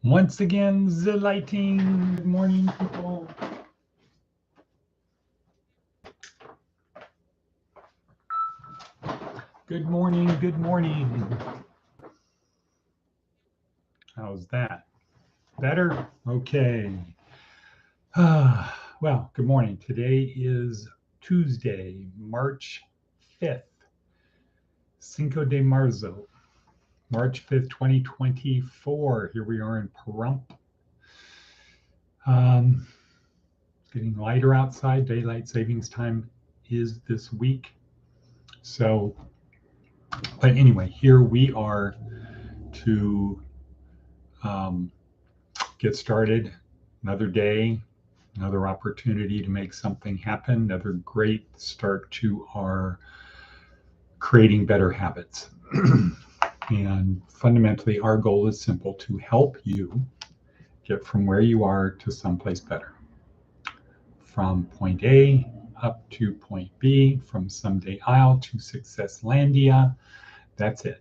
Once again, the lighting. Good morning, people. Good morning, good morning. How's that? Better? Okay. Well, good morning. Today is Tuesday, March 5th, Cinco de Marzo, March 5th, 2024. Here we are in Pahrump. Getting lighter outside. Daylight savings time is this week. So, but anyway, here we are to get started. Another day, another opportunity to make something happen, another great start to our creating better habits. And fundamentally, our goal is simple: to help you get from where you are to someplace better. From point A up to point B, from someday Isle to Successlandia. That's it.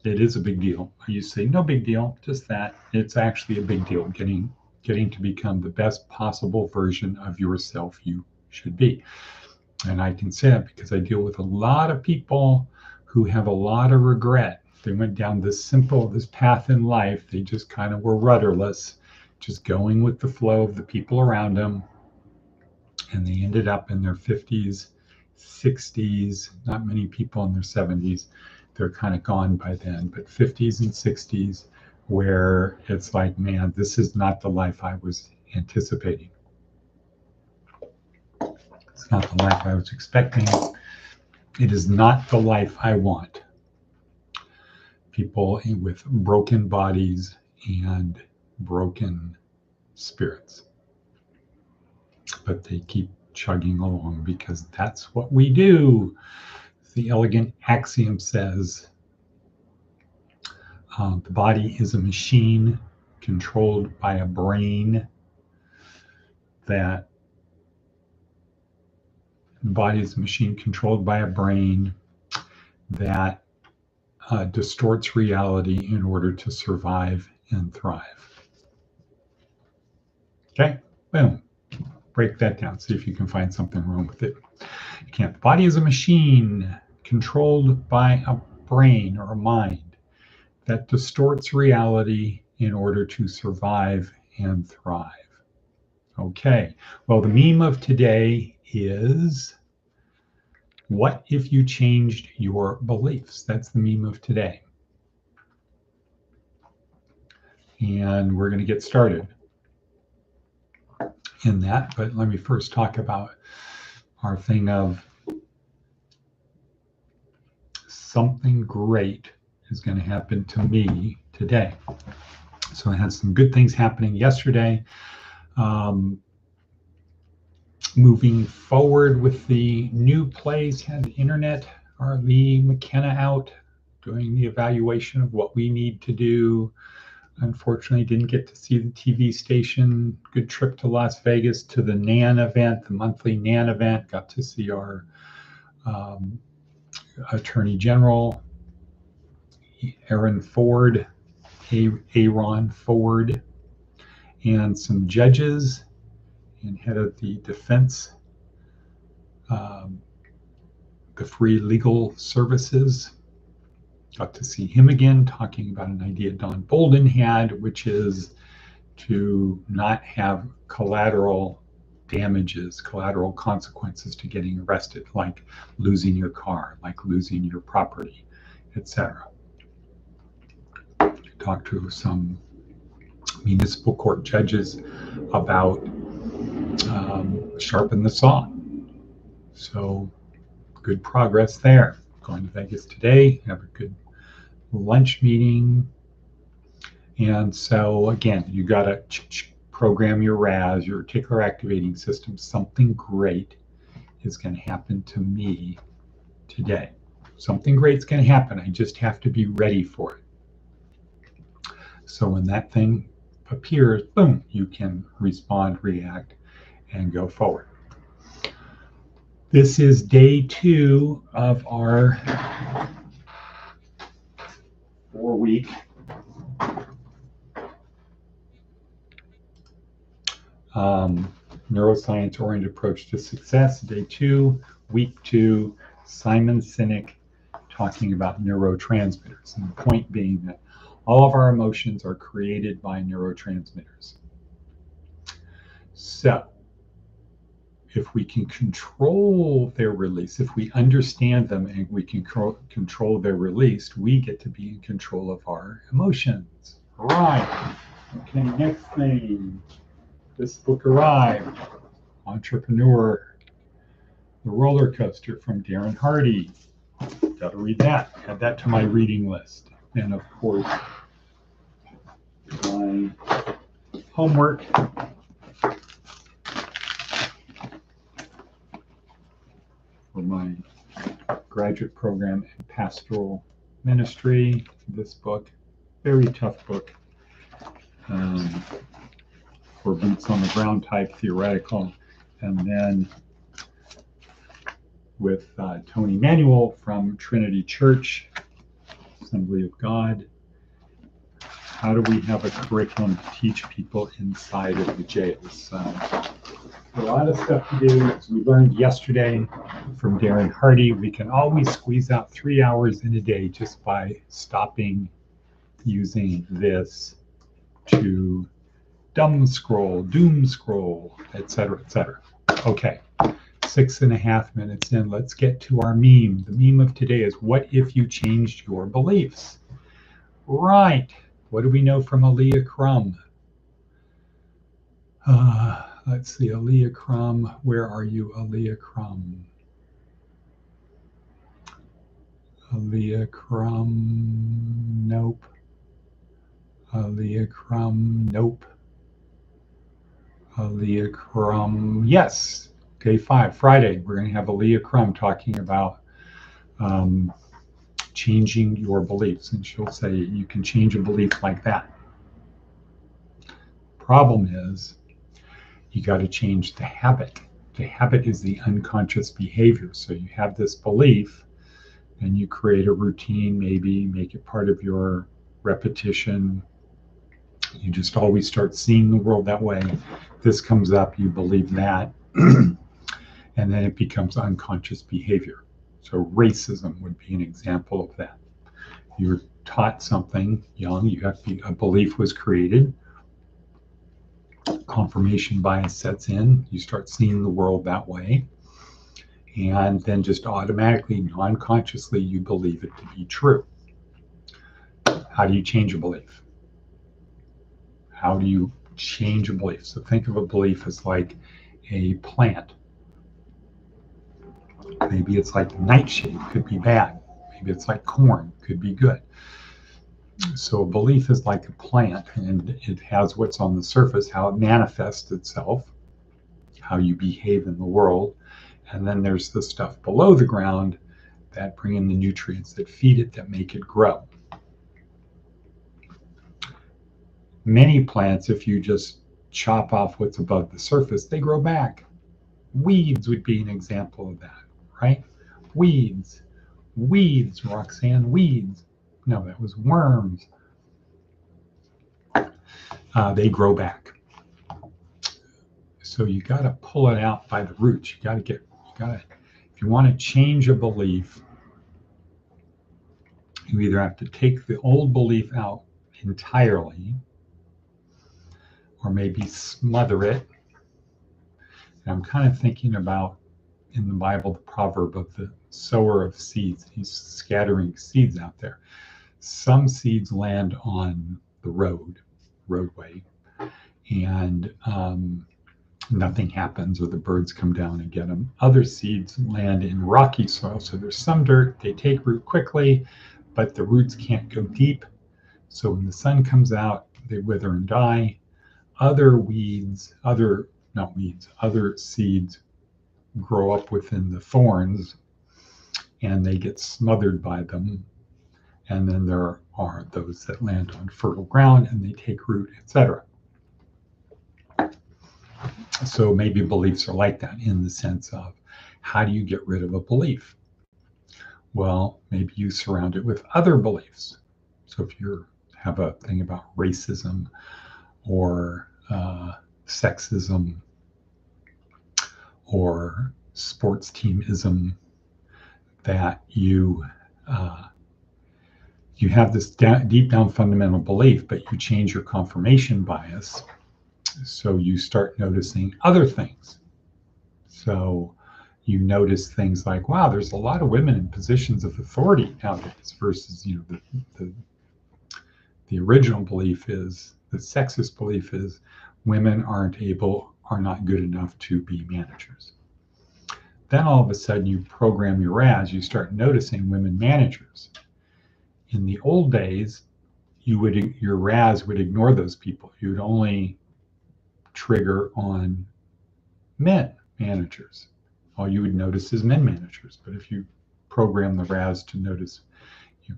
It is a big deal. You say, no big deal, just that. It's actually a big deal, getting to become the best possible version of yourself you should be. And I can say that because I deal with a lot of people who have a lot of regret. They went down this path in life. They just kind of were rudderless, just going with the flow of the people around them. And they ended up in their 50s, 60s, not many people in their 70s. They're kind of gone by then, but 50s and 60s, where it's like, man, this is not the life I was anticipating. It's not the life I was expecting. It is not the life I want. People with broken bodies and broken spirits. But they keep chugging along because that's what we do. The elegant axiom says the body is a machine controlled by a brain that distorts reality in order to survive and thrive. Okay, boom. Break that down. See if you can find something wrong with it. You can't. The body is a machine controlled by a brain or a mind that distorts reality in order to survive and thrive. Okay, well, the meme of today is, what if you changed your beliefs? That's the meme of today. And we're going to get started in that, but let me first talk about our thing of something great is going to happen to me today. So I had some good things happening yesterday. Moving forward with the new place, had the internet, RV McKenna out doing the evaluation of what we need to do. Unfortunately, didn't get to see the TV station. Good trip to Las Vegas to the NAN event, the monthly NAN event. Got to see our Attorney General, Aaron Ford, and some judges, and head of the defense, the free legal services. Got to see him again, talking about an idea Don Bolden had, which is to not have collateral damages, collateral consequences to getting arrested, like losing your car, like losing your property, etc. Talked to some municipal court judges about sharpen the saw. So good progress there. Going to Vegas today, have a good lunch meeting. And so again, you got to program your RAS, your reticular activating system. Something great is going to happen to me today. Something great's going to happen. I just have to be ready for it. So when that thing appears, boom, you can respond, react, and go forward. This is day 2 of our 4-week Neuroscience-Oriented Approach to Success, Day 2, Week 2, Simon Sinek talking about neurotransmitters. And the point being that all of our emotions are created by neurotransmitters. So, if we can control their release, if we understand them and we can control their release, we get to be in control of our emotions. All right. Okay, next thing. This book arrived. Entrepreneur, The Roller Coaster from Darren Hardy. Got to read that. Add that to my reading list. And of course, my homework. For my graduate program in pastoral ministry. This book, very tough book, for boots on the ground type theoretical. And then with Tony Manuel from Trinity Church, Assembly of God. How do we have a curriculum to teach people inside of the jails? A lot of stuff to do. As we learned yesterday from Darren Hardy, we can always squeeze out 3 hours in a day just by stopping using this to doom scroll, etc., etc. Okay, 6.5 minutes in. Let's get to our meme. The meme of today is, what if you changed your beliefs? Right. What do we know from Aaliyah Crum? Let's see, Aaliyah Crum. Where are you, Aaliyah Crum? Aaliyah Crum. Nope. Aaliyah Crum. Nope. Aaliyah Crum. Yes. Day 5, Friday. We're going to have Aaliyah Crum talking about changing your beliefs. And she'll say you can change a belief like that. Problem is, you got to change the habit. The habit is the unconscious behavior. So you have this belief and you create a routine, maybe make it part of your repetition. You just always start seeing the world that way. This comes up, you believe that, and then it becomes unconscious behavior. So racism would be an example of that. You're taught something young, you have to, a belief was created, confirmation bias sets in, you start seeing the world that way, and then just automatically, non-consciously, you believe it to be true. How do you change a belief? How do you change a belief? So think of a belief as like a plant. Maybe it's like nightshade, could be bad. Maybe it's like corn, could be good. So a belief is like a plant, and it has what's on the surface, how it manifests itself, how you behave in the world. And then there's the stuff below the ground that bring in the nutrients that feed it, that make it grow. Many plants, if you just chop off what's above the surface, they grow back. Weeds would be an example of that, right? Weeds, Roxanne, weeds. No, that was worms. They grow back. So you got to pull it out by the roots. If you want to change a belief, you either have to take the old belief out entirely, or maybe smother it. And I'm kind of thinking about, in the Bible, the proverb of the sower of seeds. He's scattering seeds out there. Some seeds land on the roadway, and nothing happens, or the birds come down and get them. Other seeds land in rocky soil, so there's some dirt, they take root quickly, but the roots can't go deep. So when the sun comes out, they wither and die. Other seeds grow up within the thorns, and they get smothered by them. And then there are those that land on fertile ground and they take root, etc. So maybe beliefs are like that, in the sense of, how do you get rid of a belief? Well, maybe you surround it with other beliefs. So if you have a thing about racism or sexism or sports teamism, that you have this deep down fundamental belief, but you change your confirmation bias, so you start noticing other things. So you notice things like, wow, there's a lot of women in positions of authority nowadays, versus the original belief is, the sexist belief is, women are not good enough to be managers. Then all of a sudden you program your RAS, you start noticing women managers. In the old days, your RAS would ignore those people. You would only trigger on men managers. All you would notice is men managers. But if you program the RAS to notice,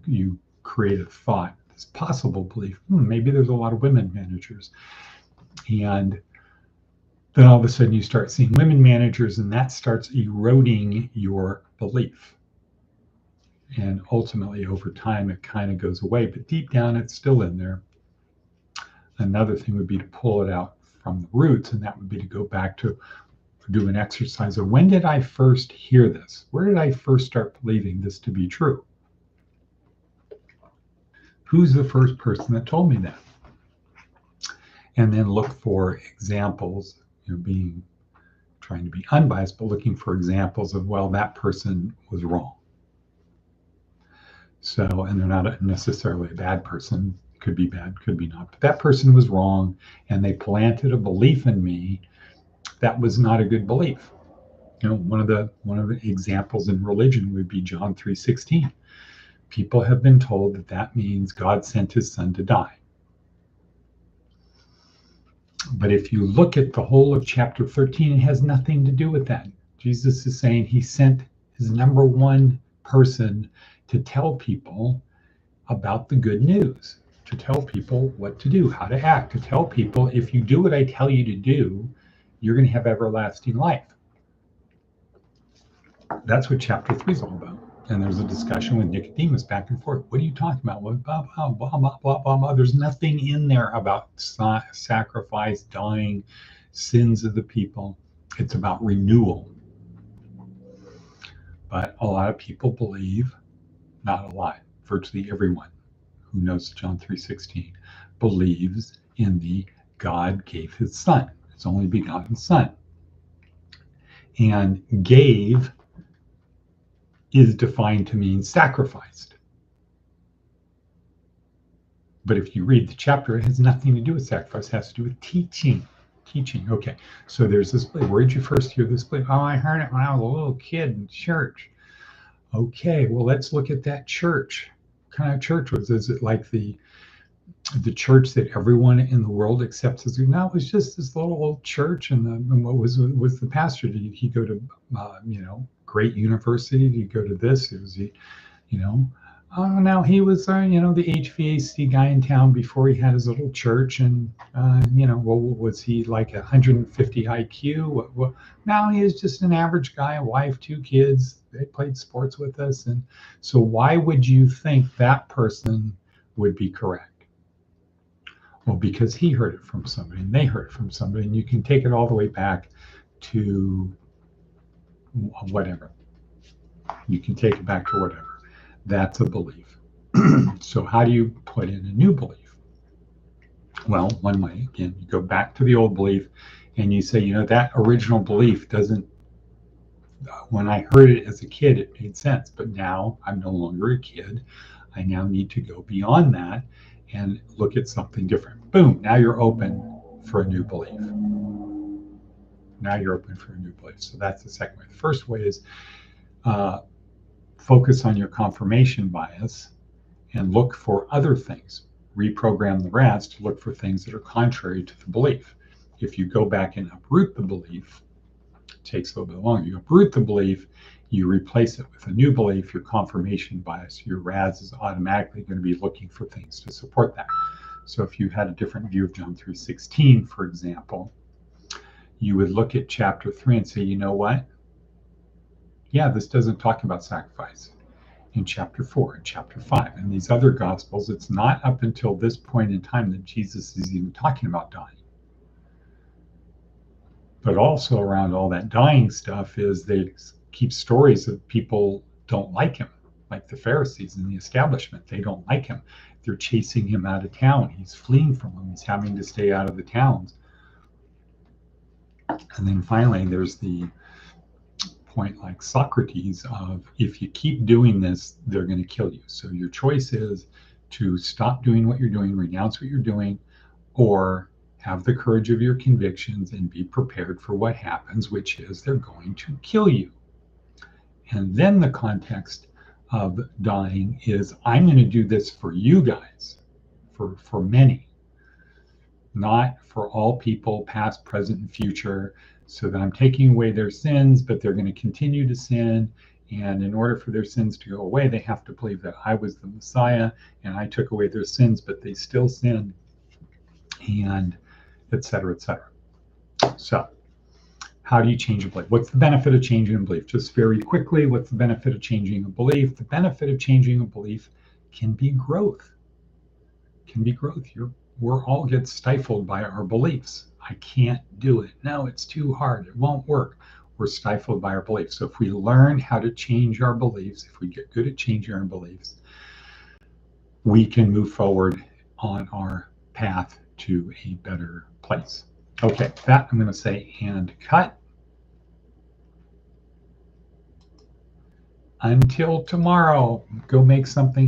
you create a thought, this possible belief, maybe there's a lot of women managers. And then all of a sudden you start seeing women managers, and that starts eroding your belief. And ultimately, over time, it kind of goes away, but deep down, it's still in there. Another thing would be to pull it out from the roots, and that would be to go back to do an exercise of, when did I first hear this? Where did I first start believing this to be true? Who's the first person that told me that? And then look for examples, trying to be unbiased, but looking for examples of, well, that person was wrong. So, and they're not necessarily a bad person. Could be bad, could be not. But that person was wrong, and they planted a belief in me that was not a good belief. One of the examples in religion would be John 3:16. People have been told that means God sent his son to die. But if you look at the whole of chapter 13, it has nothing to do with that. Jesus is saying he sent his number one person to tell people about the good news, to tell people what to do, how to act, to tell people, if you do what I tell you to do, you're going to have everlasting life. That's what chapter 3 is all about. And there's a discussion with Nicodemus back and forth. What are you talking about? Blah, blah, blah, blah, blah, blah, blah. There's nothing in there about sacrifice, dying, sins of the people. It's about renewal. But a lot of people believe, not a lot, virtually everyone who knows John 3:16 believes in the God gave his son, his only begotten son. And gave is defined to mean sacrificed. But if you read the chapter, it has nothing to do with sacrifice. It has to do with teaching. Okay, so there's this belief. Where did you first hear this belief? Oh, I heard it when I was a little kid in church. Okay, well, let's look at that church. What kind of church was it? Is it like the church that everyone in the world accepts as? No, it was just this little old church. And what was the pastor? Did he go to great university? Did he go to this? Was he, oh no, he was the HVAC guy in town before he had his little church. And was he like 150 IQ? What? No, he was just an average guy, a wife, 2 kids. They played sports with us. And so why would you think that person would be correct? Well, because he heard it from somebody, and they heard it from somebody, and you can take it all the way back to whatever. You can take it back to whatever. That's a belief. So how do you put in a new belief? Well, one way, again, you go back to the old belief and you say, that original belief doesn't, when I heard it as a kid, it made sense, but now I'm no longer a kid. I now need to go beyond that and look at something different. Boom, now you're open for a new belief. Now you're open for a new belief. So that's the second way. The first way is focus on your confirmation bias and look for other things. Reprogram the RAS to look for things that are contrary to the belief. If you go back and uproot the belief, it takes a little bit longer. You uproot the belief, you replace it with a new belief, your confirmation bias, your RAS is automatically going to be looking for things to support that. So if you had a different view of John 3:16, for example, you would look at chapter 3 and say, you know what? Yeah, this doesn't talk about sacrifice. In chapter 4, in chapter 5, and these other gospels, it's not up until this point in time that Jesus is even talking about dying. But also around all that dying stuff is they keep stories of people don't like him, like the Pharisees and the establishment. They don't like him. They're chasing him out of town. He's fleeing from them. He's having to stay out of the towns. And then finally, there's the point like Socrates of, if you keep doing this, they're going to kill you. So your choice is to stop doing what you're doing, renounce what you're doing, or have the courage of your convictions and be prepared for what happens, which is they're going to kill you. And then the context of dying is, I'm going to do this for you guys, for many, not for all people, past, present, and future, so that I'm taking away their sins, but they're going to continue to sin. And in order for their sins to go away, they have to believe that I was the Messiah and I took away their sins, but they still sin, and et cetera, et cetera. So how do you change a belief? What's the benefit of changing a belief? Just very quickly, what's the benefit of changing a belief? The benefit of changing a belief can be growth. Can be growth. We're all get stifled by our beliefs. I can't do it. No, it's too hard. It won't work. We're stifled by our beliefs. So if we learn how to change our beliefs, if we get good at changing our beliefs, we can move forward on our path to a better place. Okay, that I'm going to say and cut. Until tomorrow, go make something